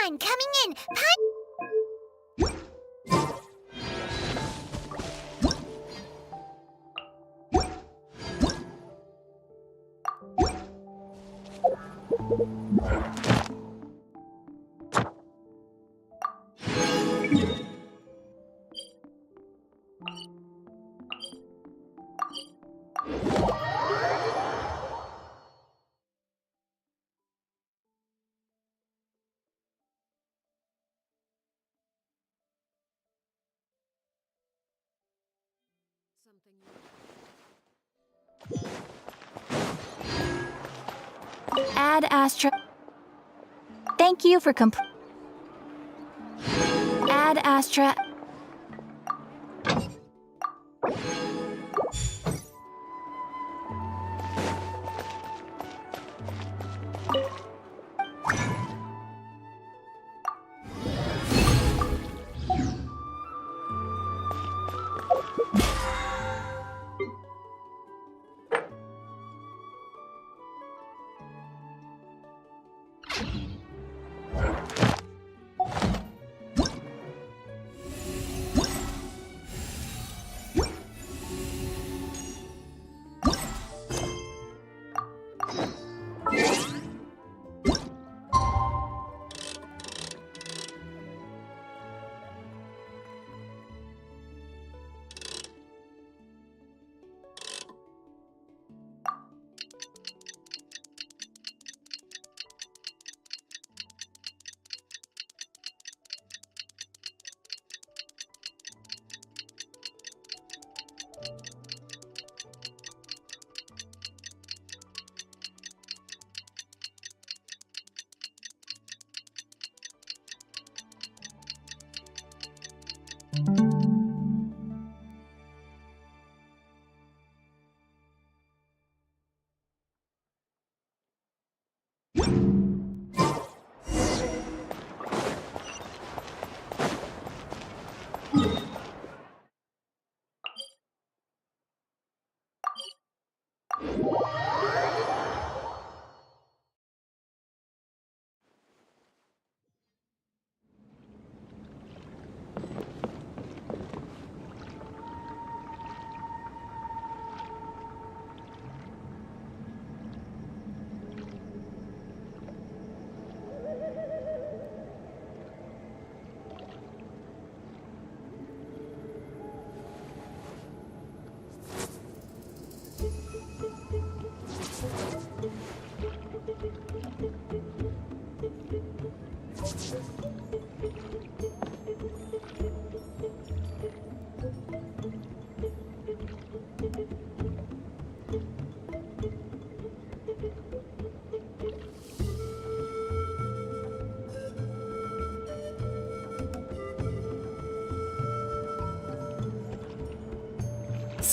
Everyone coming in! Add Astra. Thank you for Add Astra.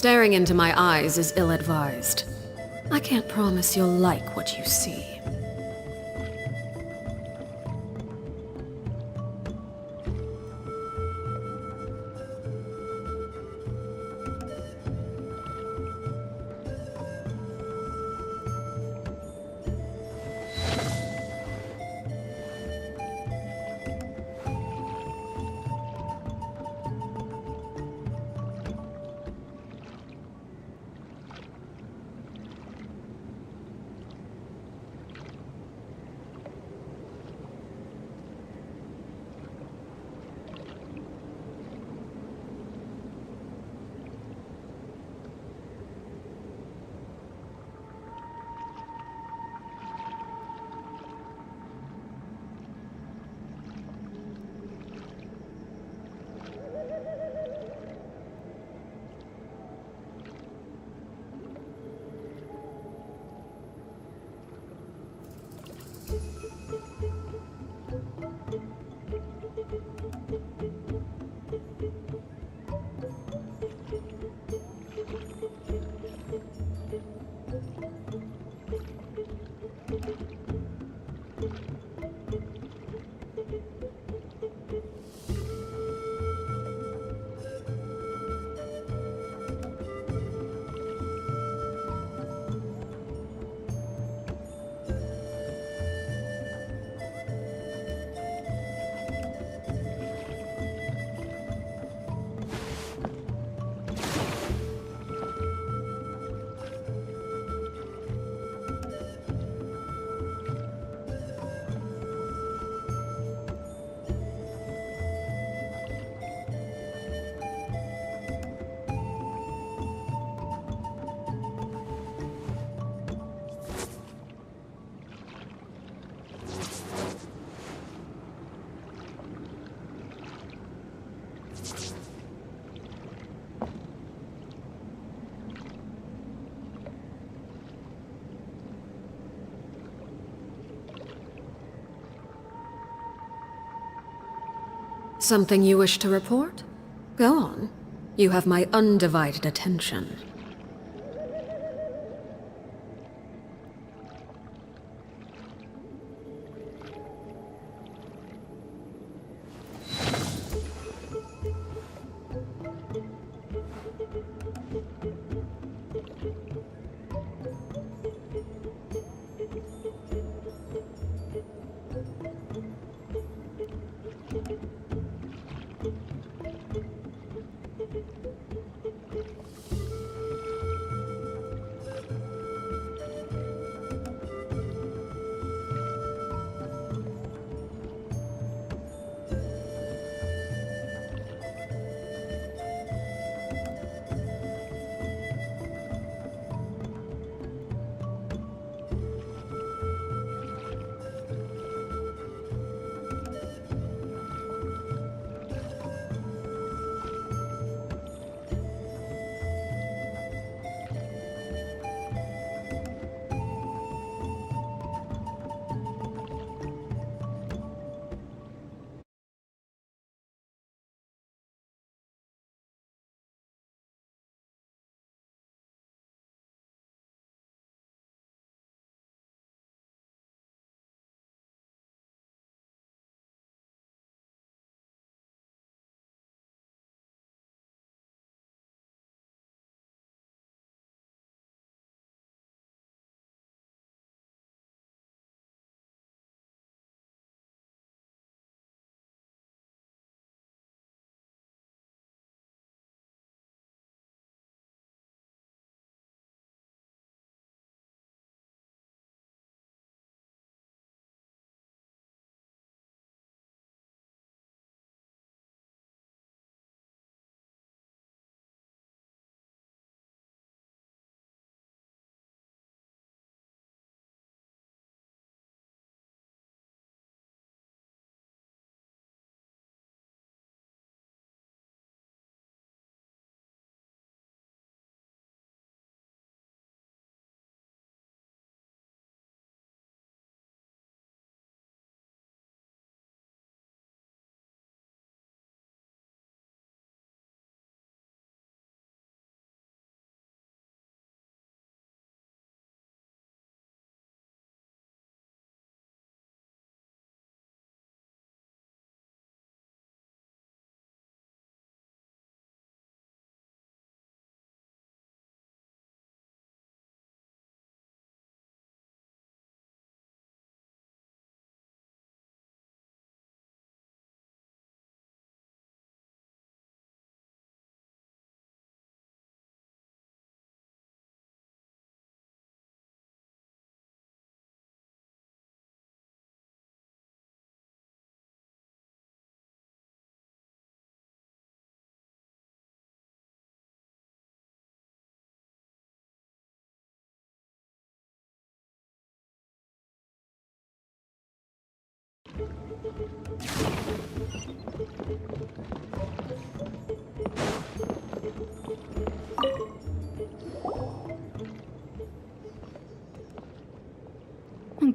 Staring into my eyes is ill-advised. I can't promise you'll like what you see. Something you wish to report? Go on. You have my undivided attention.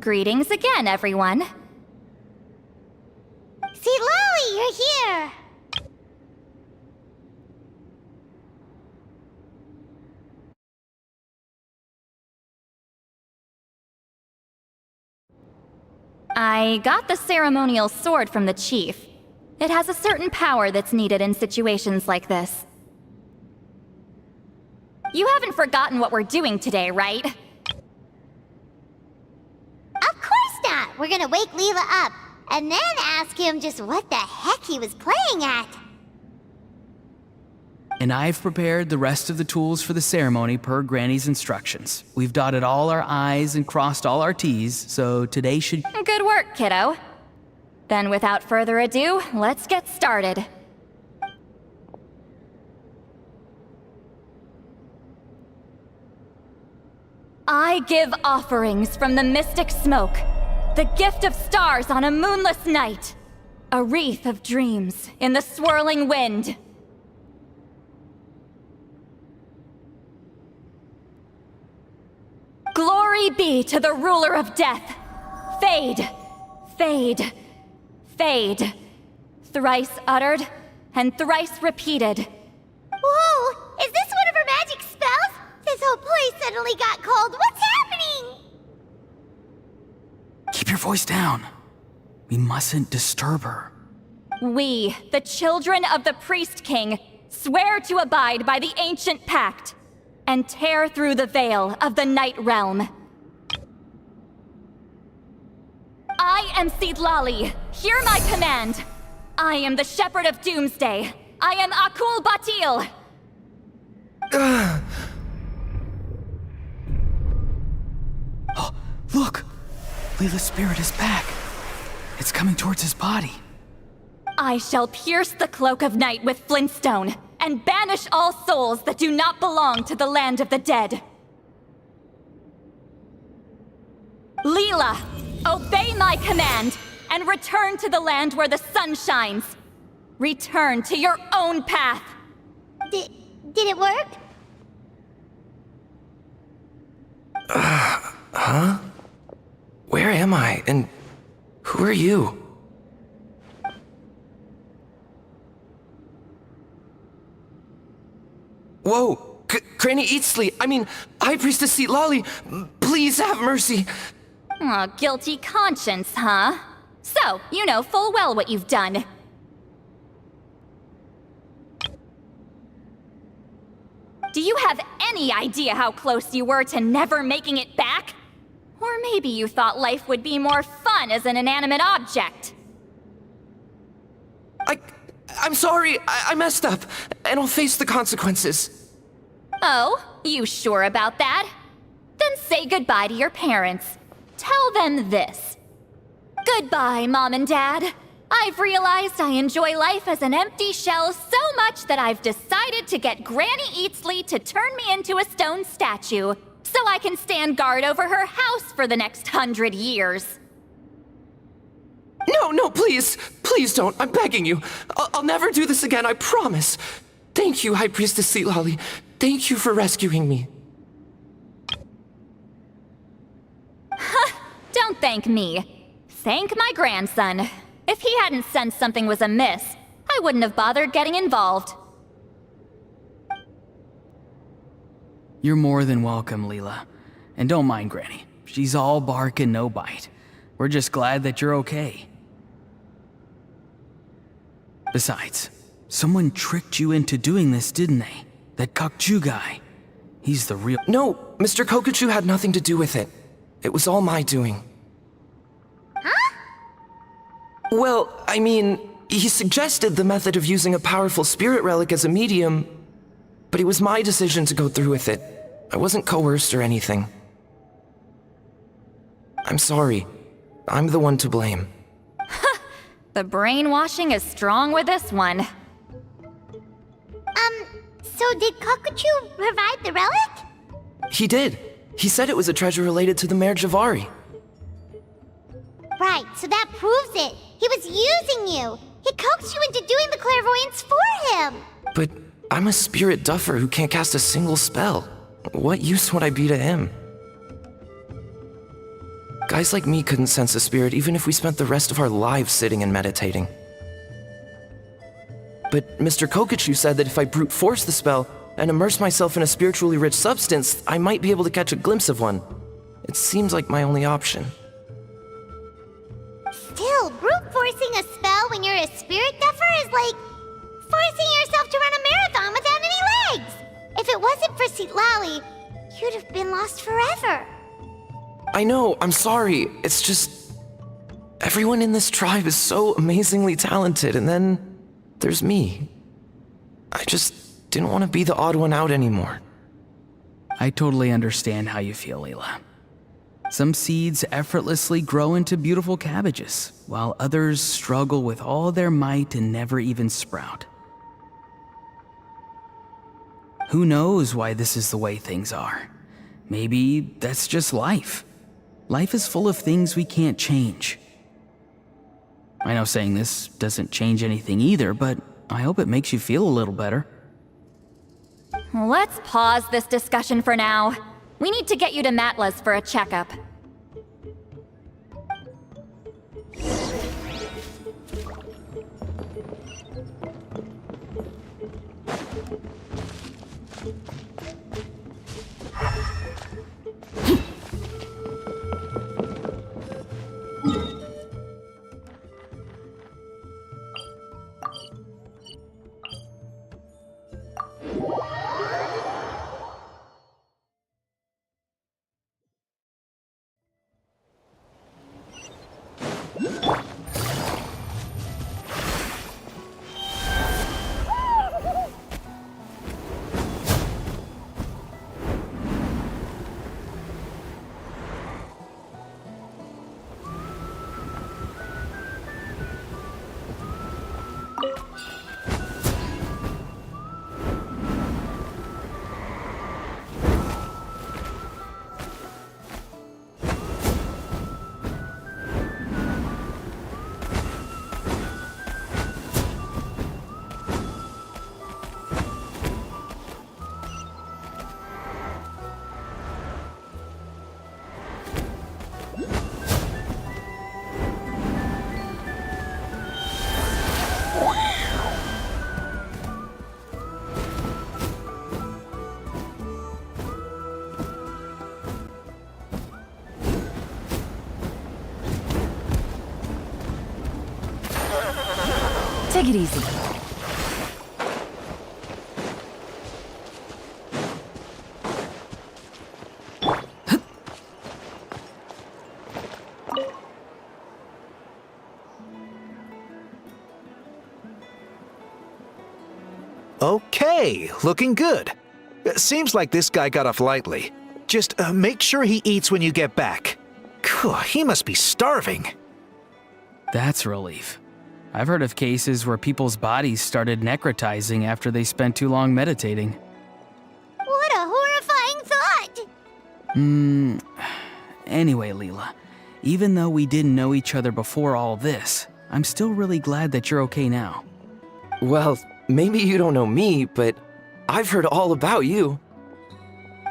Greetings again, everyone. See, Lily, you're here! I got the ceremonial sword from the chief. It has a certain power that's needed in situations like this. You haven't forgotten what we're doing today, right? Of course not! We're gonna wake Leela up, and then ask him just what the heck he was playing at. And I've prepared the rest of the tools for the ceremony per Granny's instructions. We've dotted all our I's and crossed all our T's, so today should... Good work, kiddo. Then without further ado, let's get started. I give offerings from the mystic smoke, the gift of stars on a moonless night, a wreath of dreams in the swirling wind. Glory be to the ruler of death. Fade, fade, fade, thrice uttered, and thrice repeated. Whoa! Is this one of her magic spells? This whole place suddenly got cold. What's happening? Keep your voice down. We mustn't disturb her. We, the children of the Priest King, swear to abide by the ancient pact and tear through the veil of the Night Realm. I am Seedlali. Hear my command. I am the Shepherd of Doomsday. I am Akul Batil. Oh, look! Leela's spirit is back. It's coming towards his body. I shall pierce the cloak of night with flintstone and banish all souls that do not belong to the land of the dead. Leela, obey my command and return to the land where the sun shines. Return to your own path. Did it work? Huh? Where am I? And who are you? Whoa! Granny Eatsley! I mean, High Priestess Seedlali! Please have mercy! Aw, guilty conscience, huh? So, you know full well what you've done. Do you have any idea how close you were to never making it back? Or maybe you thought life would be more fun as an inanimate object. I'm sorry, I messed up, and I'll face the consequences. Oh, you sure about that? Then say goodbye to your parents. Tell them this. Goodbye, Mom and Dad. I've realized I enjoy life as an empty shell so much that I've decided to get Granny Eatsley to turn me into a stone statue, so I can stand guard over her house for the next 100 years. No, please! Please don't, I'm begging you. I'll never do this again, I promise. Thank you, High Priestess Seedlali. Thank you for rescuing me. Don't thank me. Thank my grandson. If he hadn't sensed something was amiss, I wouldn't have bothered getting involved. You're more than welcome, Leela. And don't mind Granny. She's all bark and no bite. We're just glad that you're okay. Besides, someone tricked you into doing this, didn't they? That Kokju guy. He's the real— No, Mr. Kokachu had nothing to do with it. It was all my doing. Huh? Well, I mean, he suggested the method of using a powerful spirit relic as a medium, but it was my decision to go through with it. I wasn't coerced or anything. I'm sorry. I'm the one to blame. The brainwashing is strong with this one. So did Kokuchu provide the relic? He did. He said it was a treasure related to the Mare Javari. Right, so that proves it. He was using you. He coaxed you into doing the clairvoyance for him. But I'm a spirit duffer who can't cast a single spell. What use would I be to him? Guys like me couldn't sense a spirit even if we spent the rest of our lives sitting and meditating. But Mr. Kokachu said that if I brute force the spell and immerse myself in a spiritually rich substance, I might be able to catch a glimpse of one. It seems like my only option. Still, brute forcing a spell when you're a spirit duffer is like forcing yourself to run a marathon without any legs. If it wasn't for Seedlali, you'd have been lost forever. I know, I'm sorry. It's just... everyone in this tribe is so amazingly talented, and then there's me. I just didn't want to be the odd one out anymore. I totally understand how you feel, Leela. Some seeds effortlessly grow into beautiful cabbages, while others struggle with all their might and never even sprout. Who knows why this is the way things are? Maybe that's just life. Life is full of things we can't change. I know saying this doesn't change anything either, but I hope it makes you feel a little better. Let's pause this discussion for now. We need to get you to Matla's for a checkup. Take it easy. Okay, looking good. Seems like this guy got off lightly. Just make sure he eats when you get back. Phew, he must be starving. That's a relief. I've heard of cases where people's bodies started necrotizing after they spent too long meditating. What a horrifying thought! Anyway, Leela, even though we didn't know each other before all this, I'm still really glad that you're okay now. Well, maybe you don't know me, but I've heard all about you.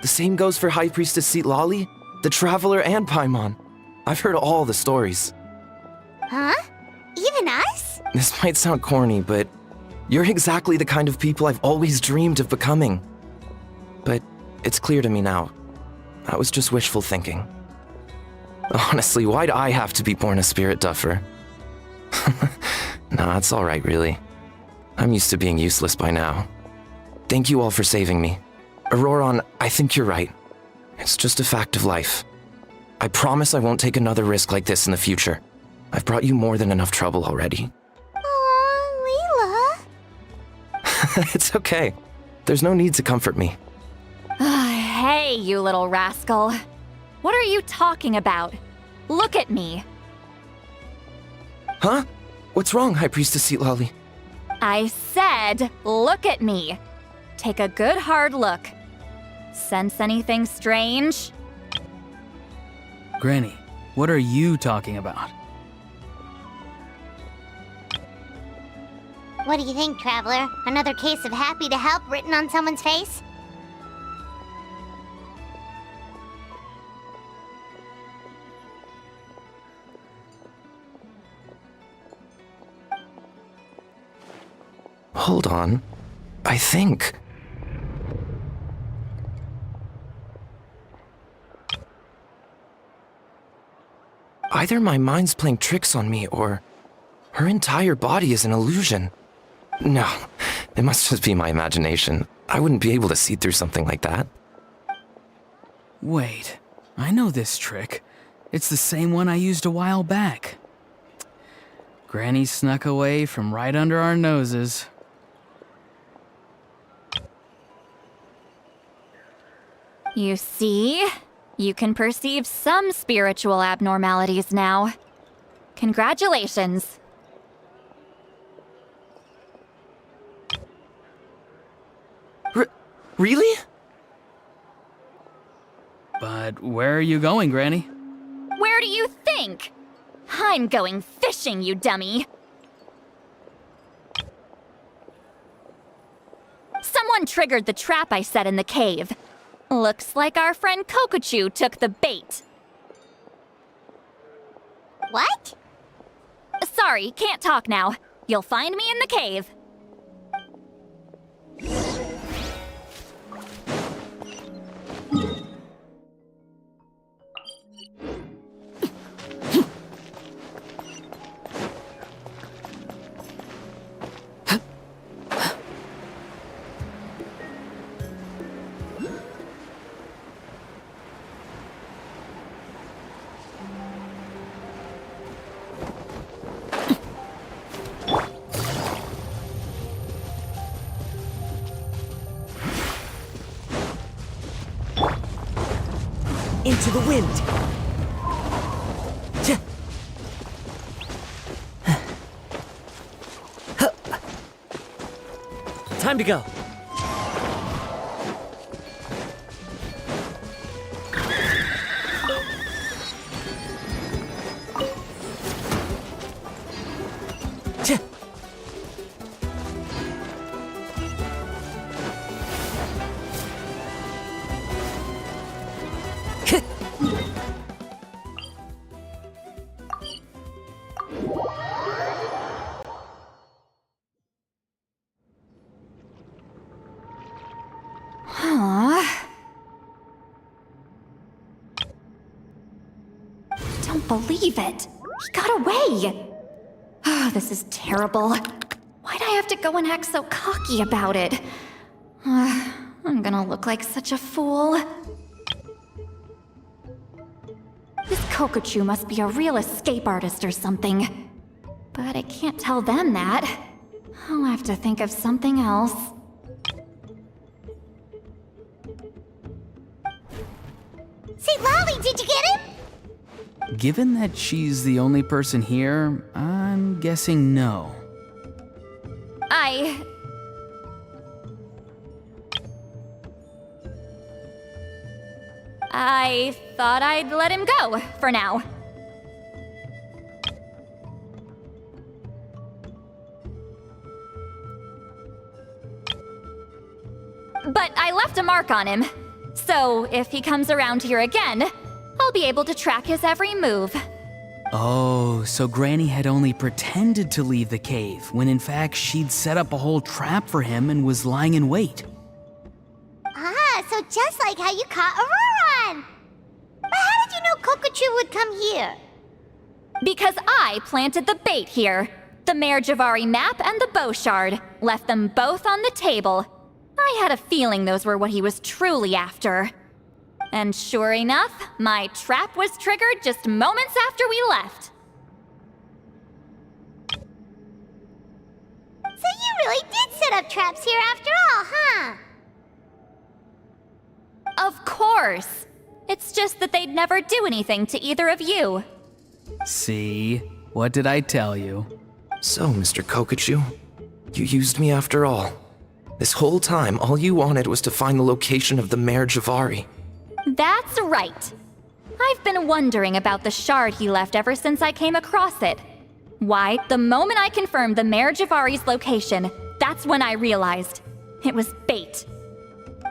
The same goes for High Priestess Lali, the Traveler, and Paimon. I've heard all the stories. Huh? Even us? This might sound corny, but you're exactly the kind of people I've always dreamed of becoming. But it's clear to me now. That was just wishful thinking. Honestly, why'd I have to be born a spirit duffer? Nah, it's alright, really. I'm used to being useless by now. Thank you all for saving me. Auroron, I think you're right. It's just a fact of life. I promise I won't take another risk like this in the future. I've brought you more than enough trouble already. Aw, Leela. It's okay. There's no need to comfort me. Hey, you little rascal. What are you talking about? Look at me. Huh? What's wrong, High Priestess Lali? I said, look at me. Take a good hard look. Sense anything strange? Granny, what are you talking about? What do you think, Traveler? Another case of happy to help written on someone's face? Hold on. I think... either my mind's playing tricks on me, or her entire body is an illusion. No, it must just be my imagination. I wouldn't be able to see through something like that. Wait, I know this trick. It's the same one I used a while back. Granny snuck away from right under our noses. You see? You can perceive some spiritual abnormalities now. Congratulations. Really? But where are you going, Granny? Where do you think? I'm going fishing, you dummy. Someone triggered the trap I set in the cave. Looks like our friend Kokochu took the bait. What? Sorry, can't talk now. You'll find me in the cave. into the wind. Time to go. Don't believe it. He got away. Oh, this is terrible. Why'd I have to go and act so cocky about it? I'm gonna look like such a fool. This Kokochu must be a real escape artist or something. But I can't tell them that. I'll have to think of something else. Say, Lolly, did you get him? Given that she's the only person here, I'm guessing no. I thought I'd let him go, for now. But I left a mark on him, so if he comes around here again, I'll be able to track his every move. Oh, so Granny had only pretended to leave the cave, when in fact she'd set up a whole trap for him and was lying in wait. Ah, so just like how you caught Auroron! But how did you know Kokochu would come here? Because I planted the bait here. The Mare Javari map and the bow shard. Left them both on the table. I had a feeling those were what he was truly after. And sure enough, my trap was triggered just moments after we left. So you really did set up traps here after all, huh? Of course. It's just that they'd never do anything to either of you. See? What did I tell you? So, Mr. Kokochu, you used me after all. This whole time, all you wanted was to find the location of the Mare Javari. That's right. I've been wondering about the shard he left ever since I came across it. Why, the moment I confirmed the Mare Javari's location, that's when I realized it was bait.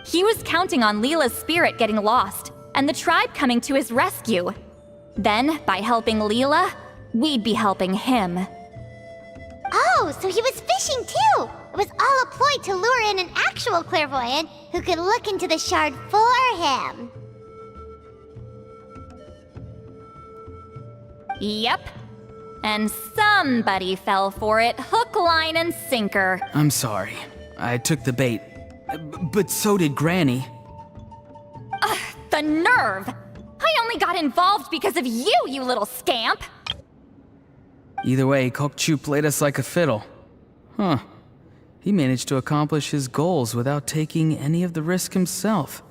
He was counting on Leela's spirit getting lost, and the tribe coming to his rescue. Then, by helping Leela, we'd be helping him. Oh, so he was fishing too! It was all a ploy to lure in an actual clairvoyant who could look into the shard for him. Yep. And somebody fell for it, hook, line, and sinker. I'm sorry. I took the bait. But so did Granny. The nerve! I only got involved because of you, you little scamp! Either way, Kokchu played us like a fiddle. Huh. He managed to accomplish his goals without taking any of the risk himself.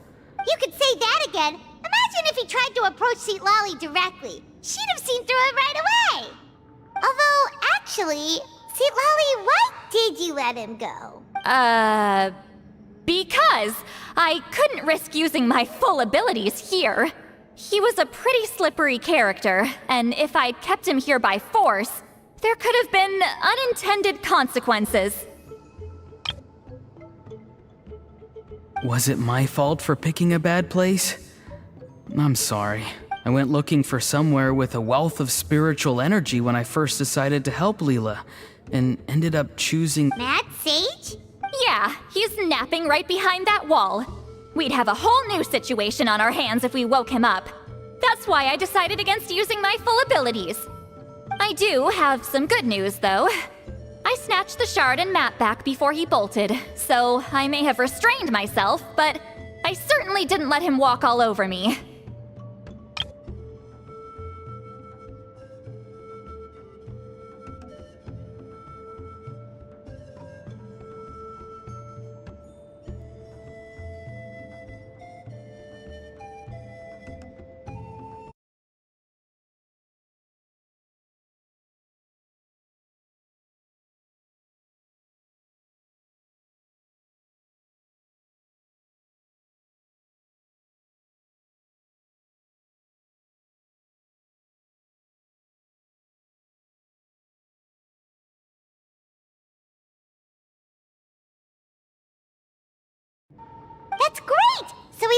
You could say that again. Imagine if he tried to approach Seat Lolly directly. She'd have seen through it right away. Although, actually, Seat Lolly, why did you let him go? Because I couldn't risk using my full abilities here. He was a pretty slippery character, and if I'd kept him here by force, there could have been unintended consequences. Was it my fault for picking a bad place? I'm sorry. I went looking for somewhere with a wealth of spiritual energy when I first decided to help Leela, and ended up choosing— Mad Sage? Yeah, he's napping right behind that wall. We'd have a whole new situation on our hands if we woke him up. That's why I decided against using my full abilities. I do have some good news, though. I snatched the shard and map back before he bolted, so I may have restrained myself, but I certainly didn't let him walk all over me.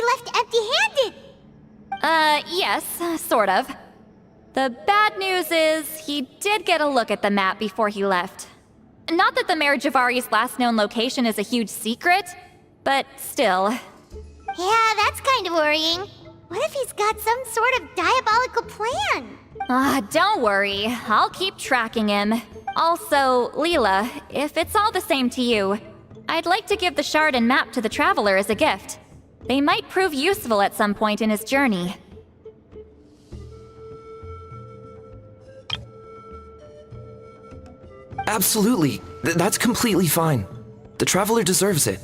left empty-handed. Yes, sort of. The bad news is he did get a look at the map before he left. Not that the Mayor Javari's last known location is a huge secret, but still. Yeah, that's kind of worrying. What if he's got some sort of diabolical plan? Don't worry. I'll keep tracking him. Also, Leela, if it's all the same to you, I'd like to give the shard and map to the Traveler as a gift. They might prove useful at some point in his journey. Absolutely. That's completely fine. The Traveler deserves it.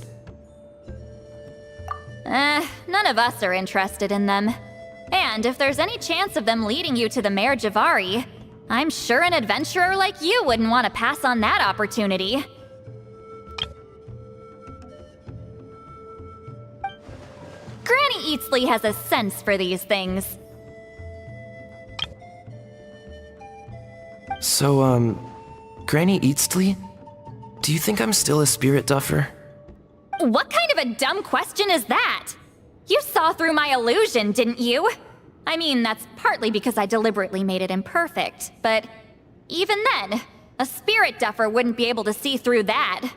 None of us are interested in them. And if there's any chance of them leading you to the Mayor Javari, I'm sure an adventurer like you wouldn't want to pass on that opportunity. Granny Eatsley has a sense for these things. So, Granny Eatsley? Do you think I'm still a spirit duffer? What kind of a dumb question is that? You saw through my illusion, didn't you? I mean, that's partly because I deliberately made it imperfect, but even then, a spirit duffer wouldn't be able to see through that.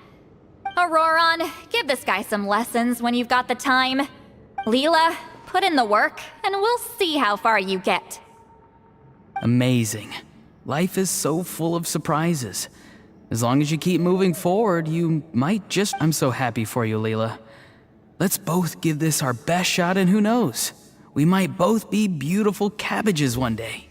Auroron, give this guy some lessons when you've got the time. Leela, put in the work, and we'll see how far you get. Amazing. Life is so full of surprises. As long as you keep moving forward, you might just... I'm so happy for you, Leela. Let's both give this our best shot, and who knows? We might both be beautiful cabbages one day.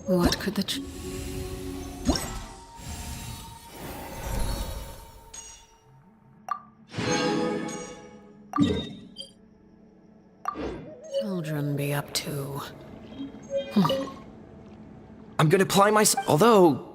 What could the children be up to? I'm gonna apply myself. Although.